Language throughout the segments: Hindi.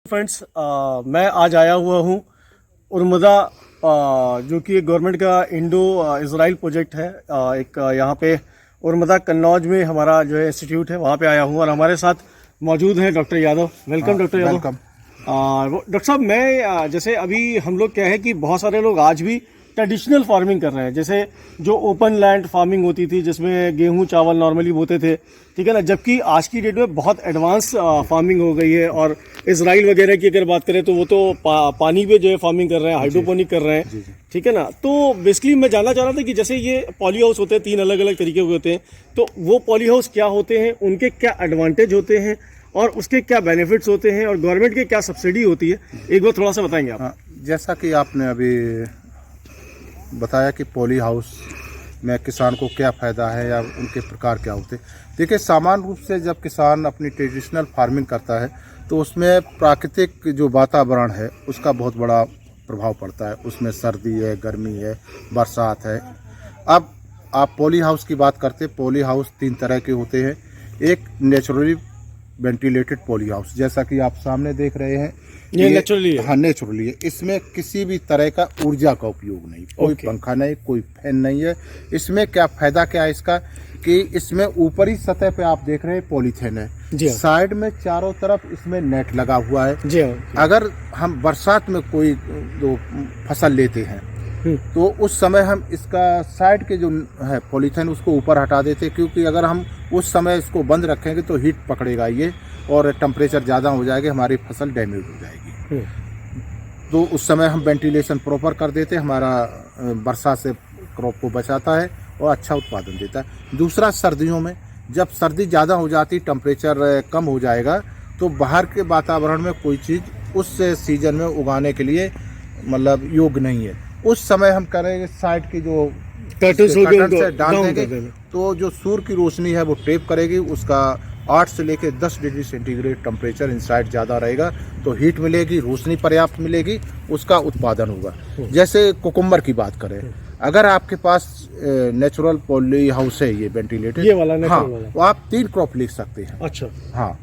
फ्रेंड्स, मैं आज आया हुआ हूँ उर्मदा, जो कि गवर्नमेंट का इंडो इज़राइल प्रोजेक्ट है। एक यहाँ पे उर्मदा कन्नौज में हमारा जो है इंस्टीट्यूट है, वहाँ पे आया हूँ और हमारे साथ मौजूद हैं doctor Yadav. Welcome doctor Yadav. Welcome. Doctor साहब, मैं जैसे अभी हम लोग क्या है कि बहुत सारे लोग आज भी ट्रेडिशनल फार्मिंग कर रहे हैं, जैसे जो ओपन लैंड फार्मिंग होती थी जिसमें गेहूं चावल नॉर्मली बोते थे, ठीक है ना। जबकि आज की डेट में बहुत एडवांस फार्मिंग हो गई है और इजराइल वगैरह की अगर बात करें तो वो तो पानी पे जो है फार्मिंग कर रहे हैं, हाइड्रोपोनिक कर रहे हैं, ठीक है ना। तो बेसिकली मैं जानना चाह रहा था कि जैसे ये पॉली हाउस होते हैं, 3 अलग अलग तरीके के होते हैं, तो वो पॉली हाउस क्या होते हैं, उनके क्या एडवांटेज होते हैं और उसके क्या बेनिफिट्स होते हैं और गवर्नमेंट की क्या सब्सिडी होती है, एक बार थोड़ा सा बताएंगे आप। जैसा कि आपने अभी बताया कि पॉली हाउस में किसान को क्या फ़ायदा है या उनके प्रकार क्या होते हैं। देखिए, सामान्य रूप से जब किसान अपनी ट्रेडिशनल फार्मिंग करता है तो उसमें प्राकृतिक जो वातावरण है उसका बहुत बड़ा प्रभाव पड़ता है। उसमें सर्दी है, गर्मी है, बरसात है। अब आप पॉली हाउस की बात करते हैं, पॉली हाउस 3 तरह के होते हैं। एक नेचुरली वेंटिलेटेड पॉली हाउस, जैसा कि आप सामने देख रहे हैं, ये नेचुरली है। हाँ, नेचुरली है। इसमें किसी भी तरह का ऊर्जा का उपयोग नहीं, कोई पंखा नहीं, कोई फैन नहीं है। इसमें क्या फायदा क्या है इसका कि इसमें ऊपरी सतह पे आप देख रहे हैं पॉलीथीन है, साइड में चारों तरफ इसमें नेट लगा हुआ है जी। अगर हम बरसात में कोई जो फसल लेते हैं तो उस समय हम इसका साइड के जो है पॉलीथीन उसको ऊपर हटा देते हैं, क्योंकि अगर हम उस समय इसको बंद रखेंगे तो हीट पकड़ेगा ये और टेम्परेचर ज़्यादा हो जाएगा, हमारी फसल डैमेज हो जाएगी। तो उस समय हम वेंटिलेशन प्रॉपर कर देते हैं, हमारा बरसात से क्रॉप को बचाता है और अच्छा उत्पादन देता है। दूसरा, सर्दियों में जब सर्दी ज़्यादा हो जाती, टेम्परेचर कम हो जाएगा, तो बाहर के वातावरण में कोई चीज़ उस सीजन में उगाने के लिए मतलब योग्य नहीं है। उस समय हम करेंगे साइड की जो कर्टन से डाल देंगे तो जो सूर्य की रोशनी है वो टेप करेगी, उसका 8 से लेकर 10 डिग्री सेंटीग्रेड टेम्परेचर इनसाइड ज़्यादा रहेगा, तो हीट मिलेगी, रोशनी पर्याप्त मिलेगी, उसका उत्पादन होगा। जैसे कुकुम्बर की बात करें, अगर आपके पास नेचुरल पॉली हाउस है, ये वेंटिलेटेड, ये वाला हाँ, वाला, तो आप 3 क्रॉप ले सकते हैं। अच्छा, हाँ।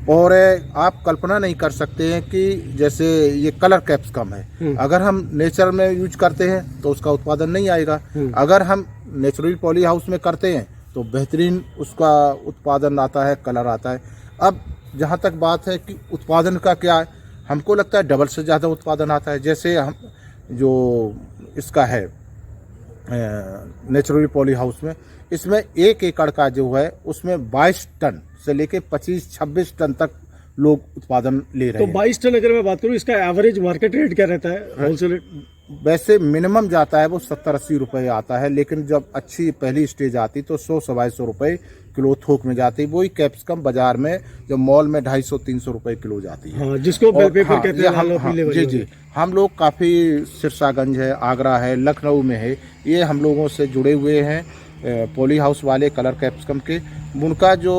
और आप कल्पना नहीं कर सकते हैं कि जैसे ये कलर कैप्सिकम है, अगर हम नेचर में यूज करते हैं तो उसका उत्पादन नहीं आएगा। अगर हम नेचुरल पॉली हाउस में करते हैं तो बेहतरीन उसका उत्पादन आता है, कलर आता है। अब जहाँ तक बात है कि उत्पादन का क्या है, हमको लगता है डबल से ज़्यादा उत्पादन आता है। जैसे हम जो इसका है नेचुरल पॉली हाउस में, इसमें 1 एकड़ का जो है उसमें 22 टन से लेके 25-26 टन तक लोग उत्पादन ले रहे हैं। तो 22 टन अगर मैं बात करूं, इसका एवरेज मार्केट रेट क्या रहता है, होलसेल रेट? वैसे मिनिमम जाता है वो 70-80 रुपए आता है, लेकिन जब अच्छी पहली स्टेज आती तो 100-125 रुपए किलो थोक में जाती। वही कैप्सिकम बाजार में जो मॉल में 250-300 रुपए किलो जाती है। हाँ, जिसको बेल पेपर कहते हैं। जी, हम लोग काफ़ी सिरसागंज है, आगरा है, लखनऊ में है, ये हम लोगों से जुड़े हुए हैं पॉली हाउस वाले कलर कैप्सिकम के। उनका जो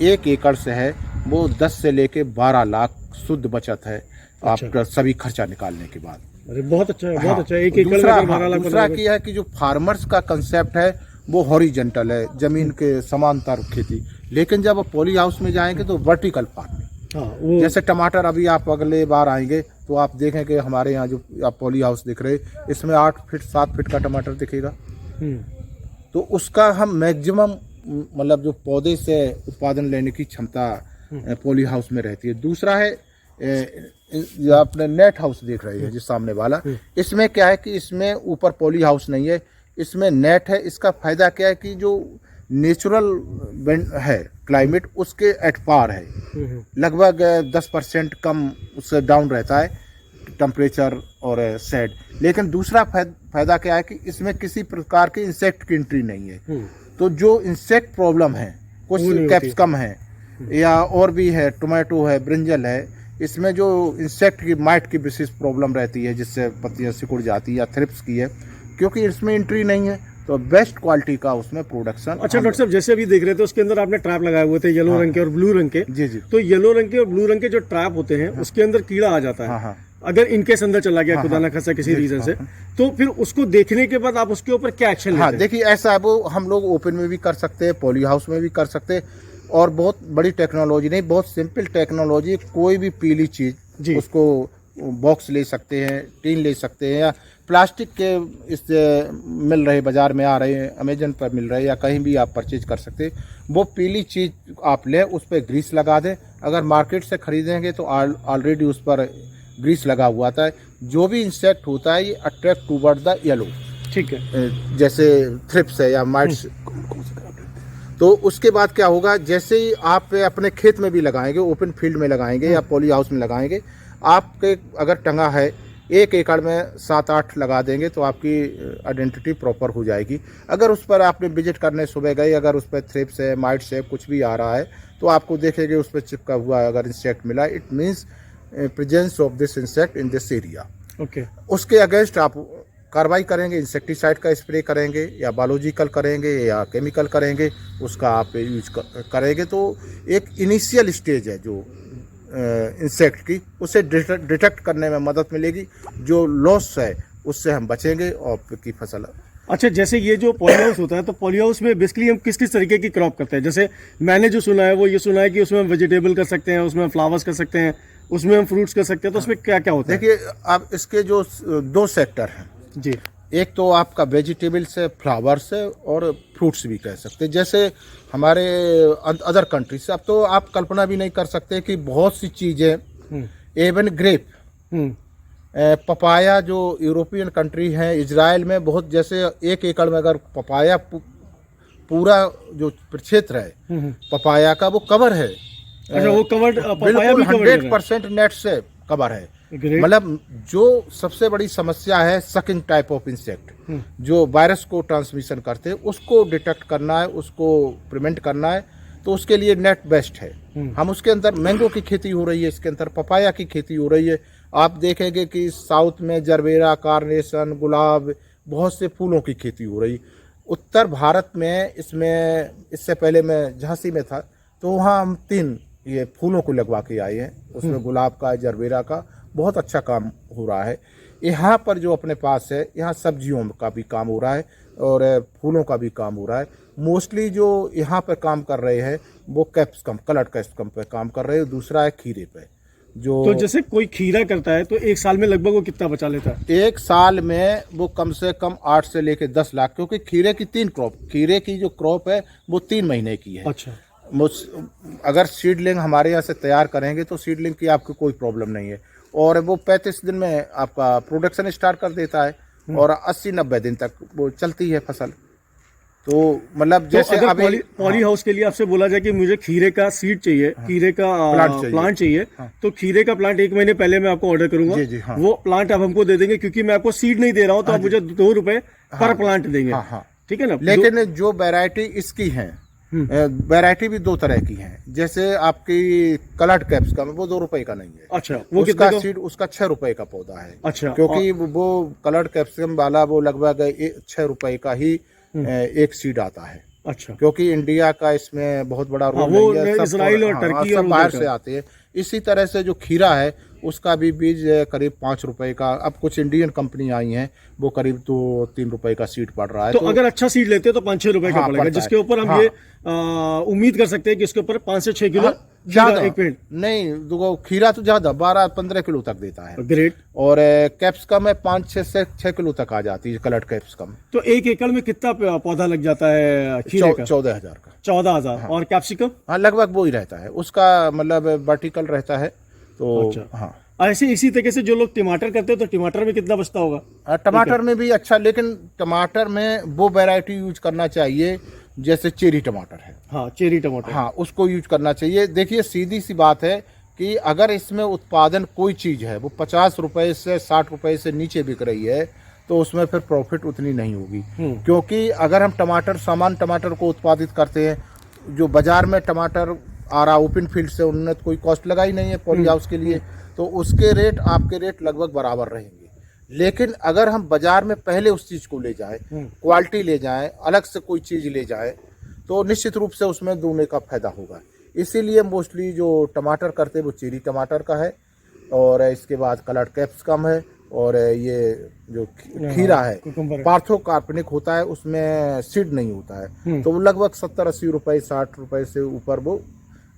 1 एकड़ से है वो 10 से लेके 12 लाख शुद्ध बचत है। अच्छा। आपका सभी खर्चा निकालने के बाद। अरे बहुत अच्छा है, हाँ। बहुत अच्छा है। 1 एकड़ में 12 लाख। दूसरा क्या है कि जो फार्मर्स का कंसेप्ट है वो हॉरिजेंटल है, जमीन के समांतर खेती, लेकिन जब आप पॉली हाउस में जाएंगे तो वर्टिकल फार्मिंग। जैसे टमाटर, अभी आप अगले बार आएंगे तो आप देखेंगे हमारे यहाँ जो आप पॉली हाउस दिख रहे, इसमें 8 फीट 7 फीट का टमाटर दिखेगा। तो उसका हम मैक्सिमम मतलब जो पौधे से उत्पादन लेने की क्षमता पॉली हाउस में रहती है। दूसरा है जो आपने नेट हाउस देख रहे हैं जिस सामने वाला, इसमें क्या है कि इसमें ऊपर पॉली हाउस नहीं है, इसमें नेट है। इसका फायदा क्या है कि जो नेचुरल है क्लाइमेट उसके एट पार है, लगभग 10% कम उससे डाउन रहता है टेम्परेचर और सेड। लेकिन दूसरा फायदा क्या है कि इसमें किसी प्रकार के इंसेक्ट की एंट्री नहीं है। तो जो इंसेक्ट प्रॉब्लम है, कुछ कैप्सिकम है या और भी है, टोमेटो है, ब्रिंजल है, इसमें जो इंसेक्ट की माइट की विशेष प्रॉब्लम रहती है जिससे पत्तियां सिकुड़ जाती है या थ्रिप्स की है, क्योंकि इसमें एंट्री नहीं है तो बेस्ट क्वालिटी का उसमें प्रोडक्शन। अच्छा डॉक्टर साहब, जैसे अभी देख रहे थे उसके अंदर आपने ट्रैप लगाए हुए थे येलो रंग के और ब्लू रंग के। जी जी। तो येलो रंग के और ब्लू रंग के जो ट्रैप होते हैं उसके अंदर कीड़ा आ जाता है। अगर इनकेस अंदर चला गया खुदा ना खासा किसी रीजन से, तो फिर उसको देखने के बाद आप उसके ऊपर क्या एक्शन लेते हैं? देखिए, ऐसा है वो हम लोग ओपन में भी कर सकते हैं, पॉली हाउस में भी कर सकते हैं, और बहुत बड़ी टेक्नोलॉजी नहीं, बहुत सिंपल टेक्नोलॉजी। कोई भी पीली चीज जी। उसको बॉक्स ले सकते हैं, टीन ले सकते हैं, या प्लास्टिक के इस मिल रहे, बाजार में आ रहे हैं, अमेजन पर मिल रहे हैं, या कहीं भी आप परचेज कर सकते हैं। वो पीली चीज़ आप लें, उस पर ग्रीस लगा दें। अगर मार्केट से खरीदेंगे तो ऑलरेडी उस पर ग्रीस लगा हुआ आता है। जो भी इंसेक्ट होता है ये अट्रैक्ट टूवर्ड द येलो, ठीक है। जैसे थ्रिप्स है या माइट्स। तो उसके बाद क्या होगा, जैसे ही आप अपने खेत में भी लगाएंगे, ओपन फील्ड में लगाएंगे या पॉली हाउस में लगाएंगे, आपके अगर टंगा है 1 एकड़ में 7-8 लगा देंगे तो आपकी आइडेंटिटी प्रॉपर हो जाएगी। अगर उस पर आपने विजिट करने सुबह गए, अगर उस पर थ्रिप्स है, माइट्स है, कुछ भी आ रहा है, तो आपको देखेंगे उस पर चिपका हुआ अगर इंसेक्ट मिला, it means presence of this insect in this area. Okay. उसके अगेंस्ट आप कार्रवाई करेंगे, इंसेक्टिसाइड का स्प्रे करेंगे या बायोलॉजिकल करेंगे या केमिकल करेंगे, उसका आप यूज करेंगे। तो एक इनिशियल स्टेज है जो इंसेक्ट की, उसे डिटेक्ट करने में मदद मिलेगी। जो लॉस है उससे हम बचेंगे और आपकी फसल। अच्छा, जैसे ये जो पॉली हाउस होता है, तो पॉली हाउस में बेसिकली हम किस किस तरीके की क्रॉप करते हैं? जैसे मैंने जो सुना है वो ये सुना है कि उसमें हम वेजिटेबल कर सकते हैं, उसमें हम फ्लावर्स कर सकते हैं, उसमें हम फ्रूट्स कर सकते हैं। तो उसमें क्या क्या होता है? देखिए, अब इसके जो 2 सेक्टर हैं जी। एक तो आपका वेजिटेबल्स है, फ्लावर्स है, और फ्रूट्स भी कह सकते हैं। जैसे हमारे अदर कंट्री से अब तो आप कल्पना भी नहीं कर सकते कि बहुत सी चीज़ें, एवन ग्रेप, पपाया, जो यूरोपियन कंट्री है, इजराइल में बहुत, जैसे 1 एकड़ में अगर पपाया पूरा जो क्षेत्र है पपाया का वो कवर है। अच्छा, वो कवर्ड पपाया बिल्कुल भी कवर्ड 100% नेट से कवर है। Great. मतलब जो सबसे बड़ी समस्या है सकिंग टाइप ऑफ इंसेक्ट, जो वायरस को ट्रांसमिशन करते हैं, उसको डिटेक्ट करना है, उसको प्रिवेंट करना है, तो उसके लिए नेट बेस्ट है। हम उसके अंदर मैंगो की खेती हो रही है, इसके अंदर पपाया की खेती हो रही है। आप देखेंगे कि साउथ में जरबेरा, कार्नेशन, गुलाब, बहुत से फूलों की खेती हो रही। उत्तर भारत में इसमें, इससे पहले मैं झांसी में था, तो वहाँ हम 3 ये फूलों को लगवा के आए हैं। उसमें गुलाब का, जरबेरा का बहुत अच्छा काम हो रहा है। यहाँ पर जो अपने पास है, यहाँ सब्जियों का भी काम हो रहा है और फूलों का भी काम हो रहा है। मोस्टली जो यहाँ पर काम कर रहे हैं वो कैप्सिकम, कलर्ड कैप्सिकम पे काम कर रहे हैं। दूसरा है खीरे पे। जो तो जैसे कोई खीरा करता है तो 1 साल में लगभग वो कितना बचा लेता है? 1 साल में वो कम से कम 8 से लेके 10 लाख, क्योंकि खीरे की 3 क्रॉप, खीरे की जो क्रॉप है वो 3 महीने की है। अच्छा। अगर सीडलिंग हमारे यहाँ से तैयार करेंगे तो सीडलिंग की आपको कोई प्रॉब्लम नहीं है, और वो 35 दिन में आपका प्रोडक्शन स्टार्ट कर देता है और 80-90 दिन तक वो चलती है फसल। तो मतलब जैसे तो अभी पॉली हाउस के लिए आपसे बोला जाए कि मुझे खीरे का सीड चाहिए, खीरे का प्लांट चाहिए, तो खीरे का प्लांट 1 महीने पहले मैं आपको ऑर्डर करूंगा। जी, हाँ। वो प्लांट आप हमको दे देंगे, क्योंकि मैं आपको सीड नहीं दे रहा हूँ, तो आप मुझे 2 रुपए पर प्लांट देंगे। ठीक है ना? लेकिन जो वैरायटी इसकी है, वैरायटी भी 2 तरह की है। जैसे आपकी कलर्ड कैप्सिकम, वो 2 रुपए का नहीं है। अच्छा, वो उसका सीड, उसका 6 रुपए का पौधा है। अच्छा, क्योंकि वो कलर्ड कैप्सिकम वाला वो लगभग 6 रुपए का ही एक सीड आता है। अच्छा, क्योंकि इंडिया का इसमें बहुत बड़ा रोल वो नहीं है, इजराइल और टर्की और बाहर से आते हैं। इसी तरह से जो खीरा है उसका भी बीज करीब 5 रुपए का, अब कुछ इंडियन कंपनी आई हैं वो करीब 2-3 रुपए का सीड पड़ रहा है। तो अगर अच्छा सीड लेते हैं तो 5-6 रुपए का पड़ेगा, जिसके ऊपर हम ये उम्मीद कर सकते हैं कि इसके ऊपर 5 से 6 किलो ज्यादा एक पेड़ नहीं, देखो खीरा तो ज्यादा 12-15 किलो तक देता है। ग्रेट। और कैप्सिकम है 5-6 से 6 किलो तक आ जाती है कलर्ड कैप्सिकम। तो 1 एकड़ में कितना पौधा लग जाता है खीरे का? 14,000 का। 14,000। और कैप्सिकम? हाँ, लगभग वो ही रहता है उसका, मतलब वर्टिकल रहता है। तो अच्छा। हाँ, ऐसे इसी तरीके से जो लोग टमाटर करते हैं तो टमाटर में कितना बचता होगा? टमाटर में भी अच्छा, लेकिन टमाटर में वो वैरायटी यूज करना चाहिए जैसे चेरी टमाटर है। हाँ, चेरी टमाटर। हाँ, उसको यूज करना चाहिए। देखिए, सीधी सी बात है कि अगर इसमें उत्पादन कोई चीज़ है वो 50 रुपए से 60 रुपए से नीचे बिक रही है तो उसमें फिर प्रॉफिट उतनी नहीं होगी। क्योंकि अगर हम सामान्य टमाटर को उत्पादित करते हैं, जो बाजार में टमाटर आ रहा ओपन फील्ड से, उन्होंने कोई कॉस्ट लगाई नहीं है पॉली हाउस के लिए, तो उसके रेट आपके रेट लगभग बराबर रहेंगे। लेकिन अगर हम बाजार में पहले उस चीज़ को ले जाएं, क्वालिटी ले जाएं, अलग से कोई चीज़ ले जाएं, तो निश्चित रूप से उसमें दूने का फायदा होगा। इसीलिए मोस्टली जो टमाटर करते हैं वो चेरी टमाटर का है, और इसके बाद कलर्ड कैप्सिकम है, और ये जो खीरा है पार्थोकार्पनिक होता है, उसमें सीड नहीं होता है, तो वो लगभग 70-80 रुपए 60 रुपए से ऊपर वो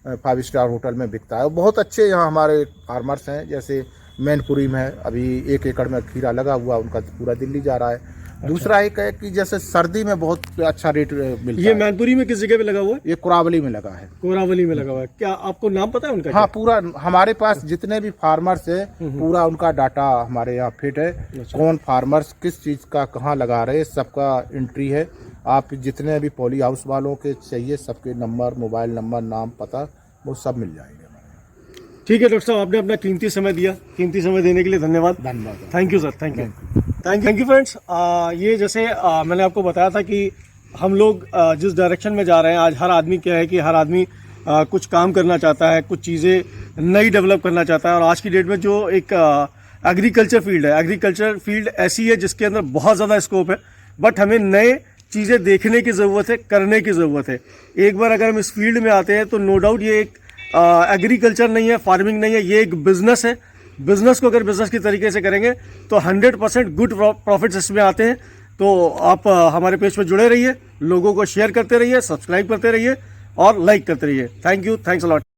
5 स्टार होटल में बिकता है। बहुत अच्छे यहाँ हमारे फार्मर्स हैं, जैसे मैनपुरी में है, अभी 1 एकड़ में खीरा लगा हुआ, उनका पूरा दिल्ली जा रहा है। दूसरा एक है कि जैसे सर्दी में बहुत अच्छा रेट मिलता ये है। मैनपुरी में किस जगह पे लगा हुआ है? ये कोरावली में लगा है। कोरावली में लगा हुआ है। क्या आपको नाम पता है उनका? हाँ, पूरा हमारे पास जितने भी फार्मर्स है पूरा उनका डाटा हमारे यहाँ फिट है। कौन फार्मर्स किस चीज़ का कहाँ लगा रहे, सबका एंट्री है। आप जितने भी पॉली हाउस वालों के चाहिए सबके नंबर, मोबाइल नंबर, नाम, पता, वो सब मिल जाएंगे। ठीक है डॉक्टर साहब, आपने अपना कीमती समय दिया। कीमती समय देने के लिए धन्यवाद। धन्यवाद। Thank you sir, thank you, thank you friends. ये जैसे मैंने आपको बताया था कि हम लोग जिस डायरेक्शन में जा रहे हैं, आज हर आदमी क्या है कि हर आदमी कुछ काम करना चाहता है, कुछ चीज़ें नई डेवलप करना चाहता है। और आज की डेट में जो एक एग्रीकल्चर फील्ड है, एग्रीकल्चर फील्ड ऐसी है जिसके अंदर बहुत ज़्यादा स्कोप है, बट हमें नए चीज़ें देखने की ज़रूरत है, करने की ज़रूरत है। एक बार अगर हम इस फील्ड में आते हैं तो नो डाउट ये एक एग्रीकल्चर नहीं है, फार्मिंग नहीं है, ये एक बिजनेस है। बिजनेस को अगर बिजनेस की तरीके से करेंगे तो 100% गुड प्रॉफिट्स इसमें आते हैं। तो आप हमारे पेज पर जुड़े रहिए, लोगों को शेयर करते रहिए, सब्सक्राइब करते रहिए और लाइक करते रहिए। Thank you, thanks a lot.